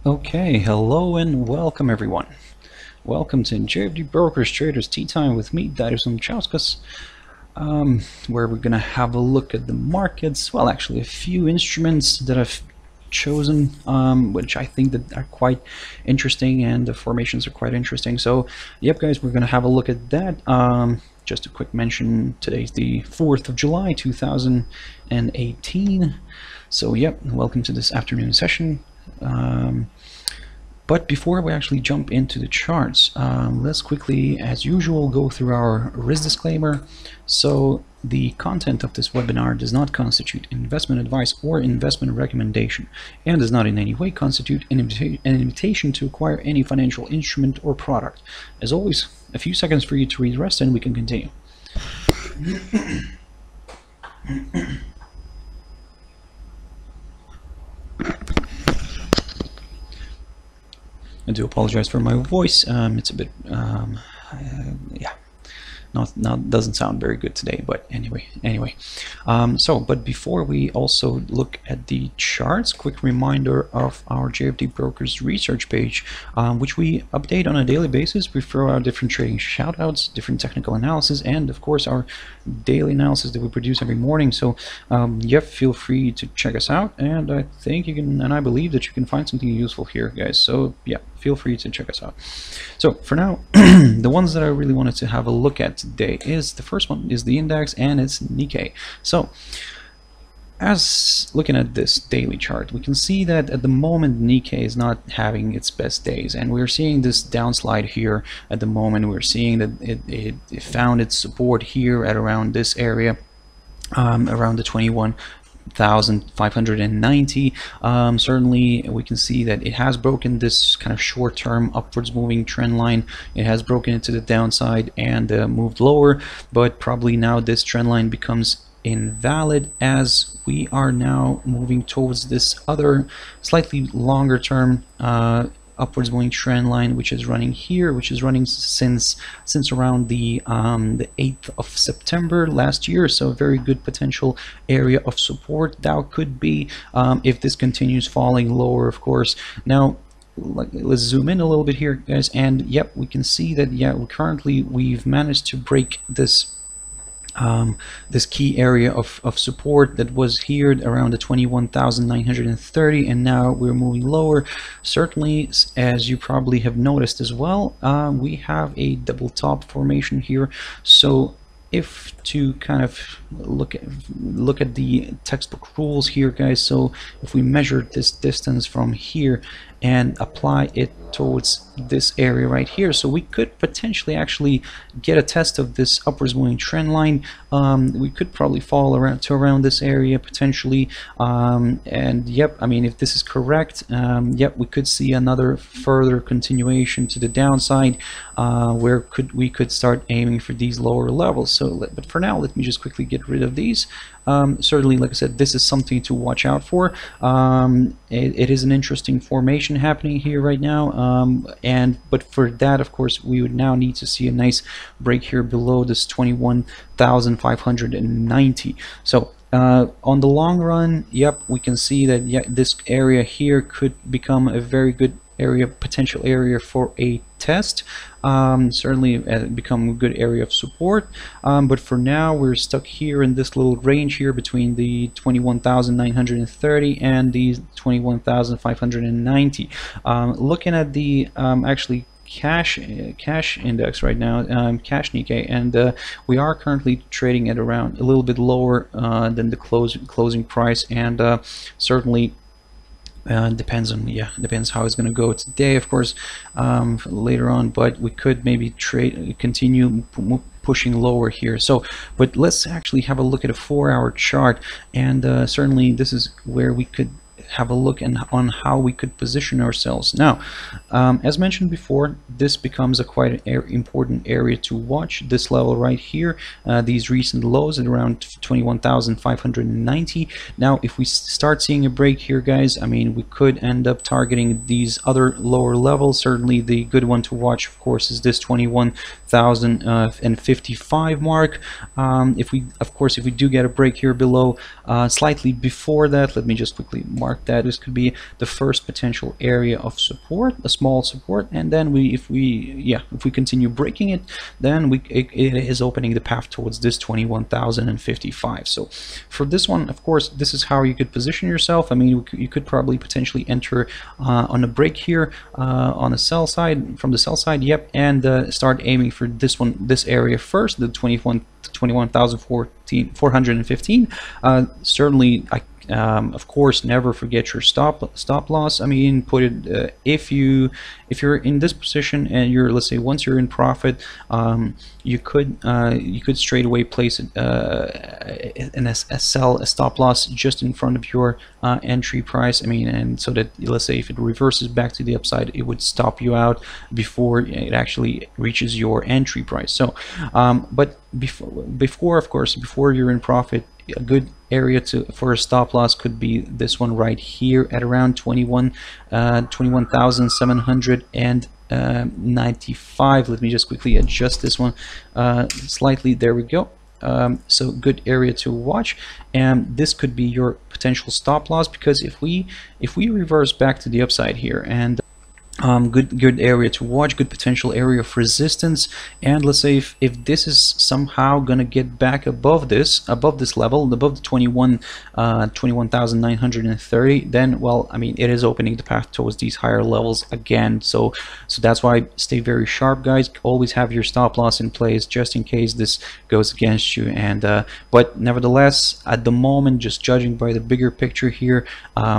Okay, hello and welcome everyone. Welcome to JFD Brokers Traders Tea Time with me, Darius Umchauskas, where we're gonna have a look at the markets. Well, actually, a few instruments that I've chosen, which I think that are quite interesting, and the formations are quite interesting. So, yep, guys, we're gonna have a look at that. Just a quick mention: today's the 4th of July, 2018. So, yep, welcome to this afternoon session. But before we actually jump into the charts, let's quickly, as usual, go through our risk disclaimer. So the content of this webinar does not constitute investment advice or investment recommendation, and does not in any way constitute an invitation to acquire any financial instrument or product. As always, a few seconds for you to read the rest and we can continue. I do apologize for my voice. It's a bit, yeah, doesn't sound very good today. But anyway. But before we also look at the charts, quick reminder of our JFD Brokers research page, which we update on a daily basis. We throw out different trading shoutouts, different technical analysis, and of course our daily analysis that we produce every morning. So yeah, feel free to check us out, and I think you can, and I believe that you can find something useful here, guys. So yeah, feel free to check us out. So for now, the ones that I really wanted to have a look at today is, the first one is the index, and it's Nikkei. So as looking at this daily chart, we can see that at the moment Nikkei is not having its best days, and we're seeing this downslide here at the moment. We're seeing that it found its support here at around this area, around the 21,590. Certainly we can see that it has broken this kind of short-term upwards moving trend line. It has broken it to the downside and moved lower, but probably now this trend line becomes invalid, as we are now moving towards this other slightly longer term upwards moving trend line, which is running here, which is running since around the 8th of September last year. So a very good potential area of support that could be, if this continues falling lower, of course. Now let's zoom in a little bit here, guys, and yep, we can see that currently we've managed to break this this key area of support that was here around the 21,930, and now we're moving lower. Certainly, as you probably have noticed as well, we have a double top formation here. So if to kind of look at the textbook rules here, guys, so if we measure this distance from here and apply it towards this area right here, so we could potentially actually get a test of this upwards moving trend line. We could probably fall around this area potentially, and yep, I mean, if this is correct, yep, we could see another further continuation to the downside, where we could start aiming for these lower levels. So but for now, let me just quickly get rid of these. Certainly, like I said, this is something to watch out for. It is an interesting formation happening here right now, but for that, of course, we would now need to see a nice break here below this 21,590. So on the long run, yep, we can see that this area here could become a very good potential area for a test. Certainly become a good area of support, but for now we're stuck here in this little range here between the 21,930 and the 21,590. Looking at the actually cash index right now, cash Nikkei, and we are currently trading at around a little bit lower than the closing price, and certainly depends how it's going to go today, of course, later on, but we could maybe continue pushing lower here. So but let's actually have a look at a 4-hour chart, and certainly this is where we could have a look on how we could position ourselves. Now, as mentioned before, this becomes a quite important area to watch. This level right here, these recent lows at around 21,590. Now, if we start seeing a break here, guys, I mean, we could end up targeting these other lower levels. Certainly, the good one to watch, of course, is this 21,055 mark. If we do get a break here below, slightly before that, let me just quickly mark mark that this could be the first potential area of support, a small support, and then if we continue breaking it, then it is opening the path towards this 21,055. So for this one, of course, this is how you could position yourself. I mean, you could probably potentially enter on a break here on the sell side, from the sell side, yep, and start aiming for this area first, the 21,415. Certainly, of course, never forget your stop loss. I mean, put it if you're in this position and let's say once you're in profit, you could straight away place a stop loss just in front of your entry price. I mean, and so that, let's say, if it reverses back to the upside, it would stop you out before it actually reaches your entry price. So but before of course, before you're in profit, a good area for a stop loss could be this one right here at around 21,795. Let me just quickly adjust this one slightly. There we go. So good area to watch, and this could be your potential stop loss, because if we reverse back to the upside here, and good area to watch, good potential area of resistance. And let's say if this is somehow gonna get back above this level, above the 21,930, then, well, I mean, it is opening the path towards these higher levels again. So that's why stay very sharp, guys. Always have your stop loss in place just in case this goes against you. And but nevertheless, at the moment, just judging by the bigger picture here,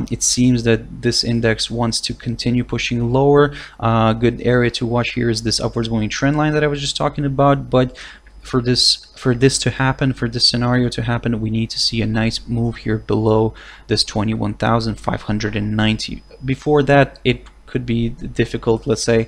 it seems that this index wants to continue pushing lower. Good area to watch here is this upwards moving trend line that I was just talking about. But for this to happen, for this scenario to happen, we need to see a nice move here below this 21,590. Before that, it could be difficult, let's say,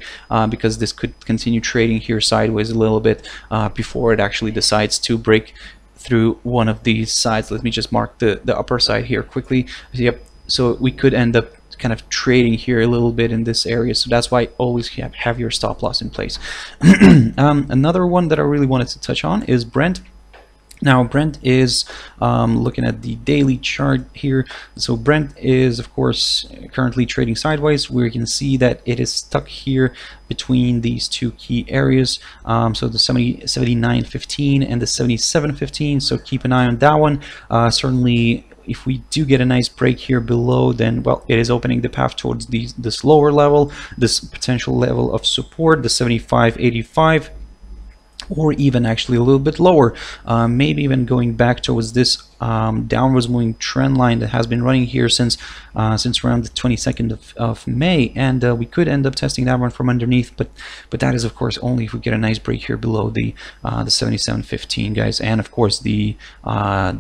because this could continue trading here sideways a little bit before it actually decides to break through one of these sides. Let me just mark the upper side here quickly. Yep. So we could end up kind of trading here a little bit in this area. So that's why always have your stop loss in place. Another one that I really wanted to touch on is Brent. Now Brent is looking at the daily chart here. So Brent is of course currently trading sideways. We can see that it is stuck here between these two key areas, so the 79.15 and the 77.15. so keep an eye on that one. Certainly if we do get a nice break here below, then, well, it is opening the path towards this lower level, this potential level of support, the 75.85, or even actually a little bit lower, maybe even going back towards this downwards moving trend line that has been running here since around the 22nd of May, and we could end up testing that one from underneath, but that is of course only if we get a nice break here below the 77.15, guys, and of course the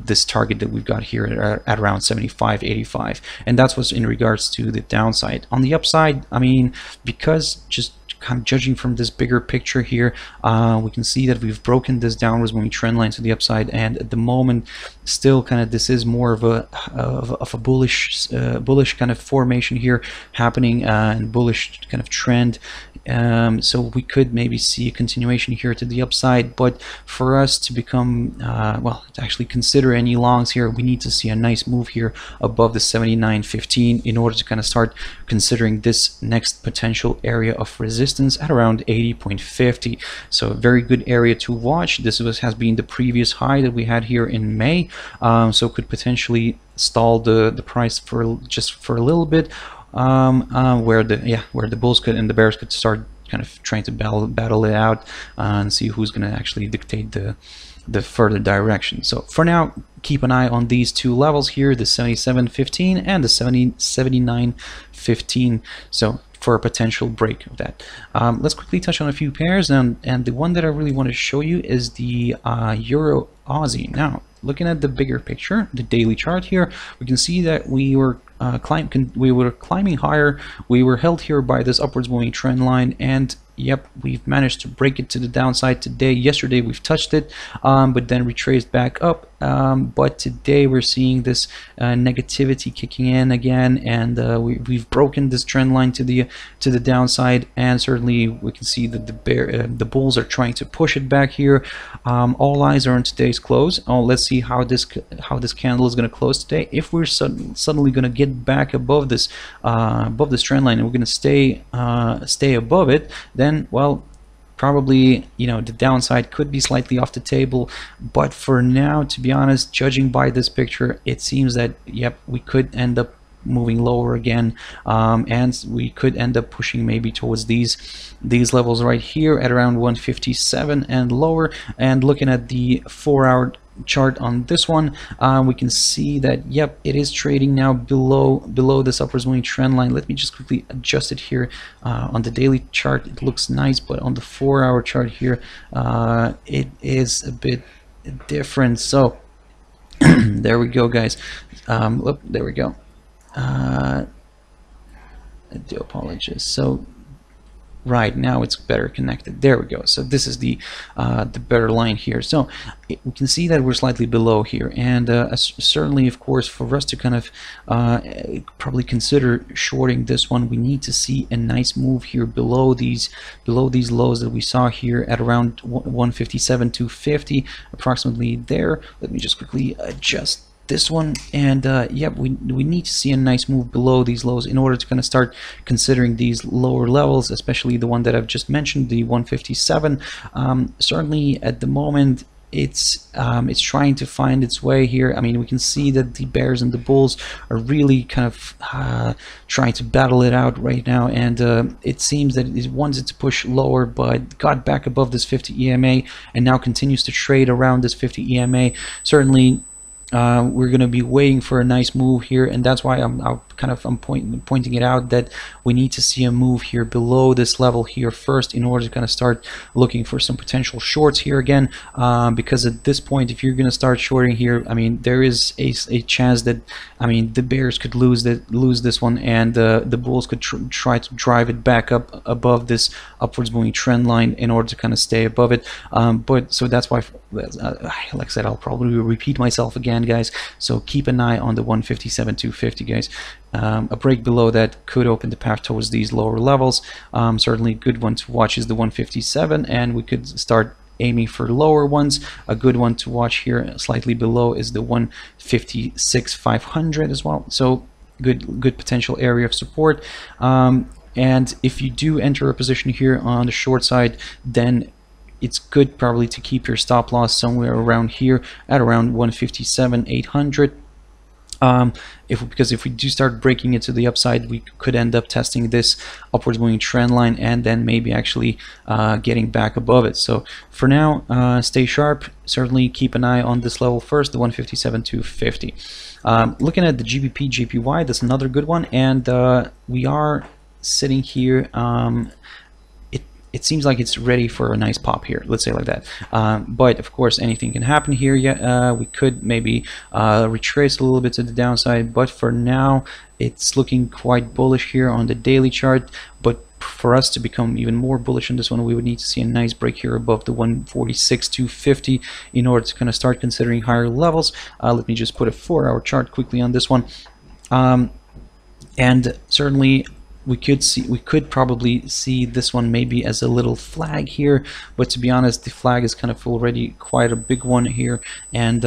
this target that we've got here at around 75.85, and that's what's in regards to the downside. On the upside, I mean, because just kind of judging from this bigger picture here, we can see that we've broken this downwards moving trend line to the upside, and at the moment still kind of this is more of a bullish kind of formation here happening, and bullish kind of trend. So we could maybe see a continuation here to the upside, but for us to become well, to actually consider any longs here, we need to see a nice move here above the 79.15 in order to kind of start considering this next potential area of resistance at around 80.50. so a very good area to watch. This has been the previous high that we had here in May, so could potentially stall the price for just for a little bit, where the bulls could and the bears could start kind of trying to battle it out and see who's going to actually dictate the further direction. So for now, keep an eye on these two levels here, the 77.15 and the 79.15, so for a potential break of that. Let's quickly touch on a few pairs, and the one that I really want to show you is the Euro Aussie. Now, looking at the bigger picture, the daily chart here, we can see that we were climbing higher. We were held here by this upwards moving trend line, and yep, we've managed to break it to the downside today. Yesterday we've touched it, but then retraced back up but today we're seeing this negativity kicking in again, and we've broken this trend line to the downside, and certainly we can see that the bulls are trying to push it back here. All eyes are on today's close. Let's see how this candle is going to close today. If we're suddenly going to get back above this trend line, and we're going to stay above it, then, well, probably, you know, the downside could be slightly off the table. But for now, to be honest, judging by this picture, it seems that, yep, we could end up moving lower again, and we could end up pushing maybe towards these levels right here at around 157 and lower. And looking at the 4-hour chart on this one, we can see that, yep, it is trading now below this upwards moving trend line. Let me just quickly adjust it here. On the daily chart it looks nice, but on the 4-hour chart here, it is a bit different. So there we go, guys. There we go. I do apologize. So right now it's better connected. There we go. So this is the better line here. So we can see that we're slightly below here, and certainly, of course, for us to kind of probably consider shorting this one, we need to see a nice move here below these lows that we saw here at around 157.250, approximately there. Let me just quickly adjust this one, and yep, we need to see a nice move below these lows in order to kind of start considering these lower levels, especially the one that I've just mentioned, the 157. Certainly at the moment it's trying to find its way here. I mean, we can see that the bears and the bulls are really kind of trying to battle it out right now, and it seems that it wanted to push lower but got back above this 50 EMA and now continues to trade around this 50 EMA. Certainly we're going to be waiting for a nice move here, and that's why I'm pointing it out that we need to see a move here below this level here first in order to kind of start looking for some potential shorts here again, because at this point, if you're going to start shorting here, I mean, there is a chance that, I mean, the bears could lose this one, and the bulls could try to drive it back up above this upwards moving trend line in order to kind of stay above it. But so that's why, like I said, I'll probably repeat myself again, guys. So keep an eye on the 157.250, guys. A break below that could open the path towards these lower levels. Certainly a good one to watch is the 157, and we could start aiming for lower ones. A good one to watch here slightly below is the 156.500 as well. So good potential area of support. And if you do enter a position here on the short side, then it's good probably to keep your stop loss somewhere around here at around 157.800. Because if we do start breaking it to the upside, we could end up testing this upwards moving trend line and then maybe actually getting back above it. So for now, stay sharp. Certainly keep an eye on this level first, the 157.250. Looking at the GBPJPY, that's another good one, and we are sitting here. It seems like it's ready for a nice pop here, let's say like that. But of course, anything can happen here. Yeah, we could maybe retrace a little bit to the downside, but for now, it's looking quite bullish here on the daily chart. But for us to become even more bullish on this one, we would need to see a nice break here above the 146.250 in order to kind of start considering higher levels. Let me just put a 4-hour chart quickly on this one, and certainly we could probably see this one maybe as a little flag here, but to be honest, the flag is kind of already quite a big one here, and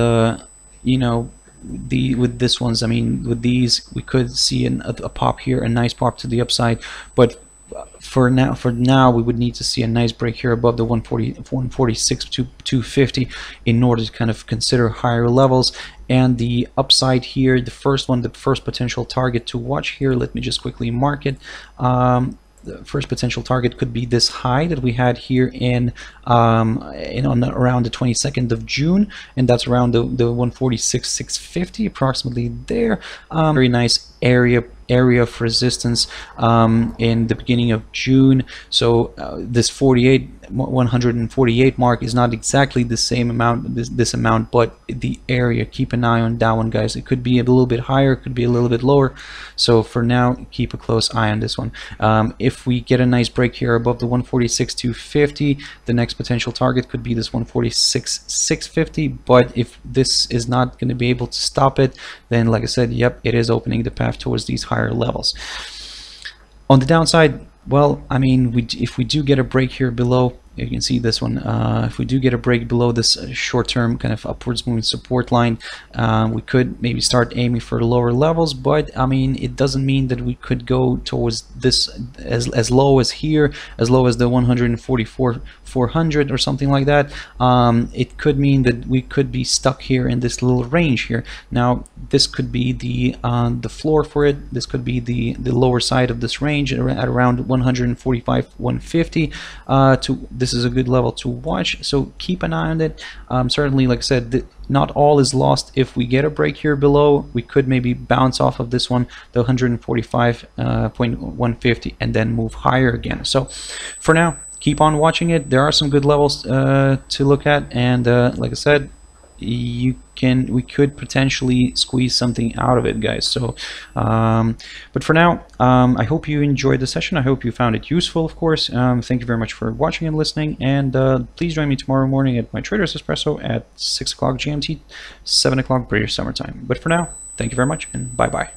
you know, with this ones, I mean, with these we could see a pop here, a nice pop to the upside, but for now we would need to see a nice break here above the 146.250 in order to kind of consider higher levels. And the upside here, the first potential target to watch here, let me just quickly mark it. The first potential target could be this high that we had here on around the 22nd of June, and that's around the 146.650, approximately there. Very nice area of resistance in the beginning of June. So this 148 mark is not exactly the same amount, this amount, but the area, keep an eye on that one, guys. It could be a little bit higher, it could be a little bit lower. So for now, keep a close eye on this one. If we get a nice break here above the 146.250, the next next potential target could be this 146,650, but if this is not going to be able to stop it, then like I said, yep, it is opening the path towards these higher levels. On the downside, well, I mean, if we do get a break here below, you can see this one, if we do get a break below this short-term kind of upwards moving support line, we could maybe start aiming for lower levels, but I mean, it doesn't mean that we could go towards this as low as here, as low as the 144,400 or something like that. It could mean that we could be stuck here in this little range here. Now, this could be the floor for it. This could be the lower side of this range at around 145,150. This is a good level to watch, so keep an eye on it. Certainly, like I said, not all is lost. If we get a break here below, we could maybe bounce off of this one, the 145.150, and then move higher again. So for now, keep on watching it. There are some good levels to look at, and like I said, we could potentially squeeze something out of it, guys. So but for now, I hope you enjoyed the session. I hope you found it useful, of course. Thank you very much for watching and listening, and please join me tomorrow morning at my Trader's Espresso at 6 o'clock GMT, 7 o'clock British Summer Time. But for now, thank you very much, and bye bye.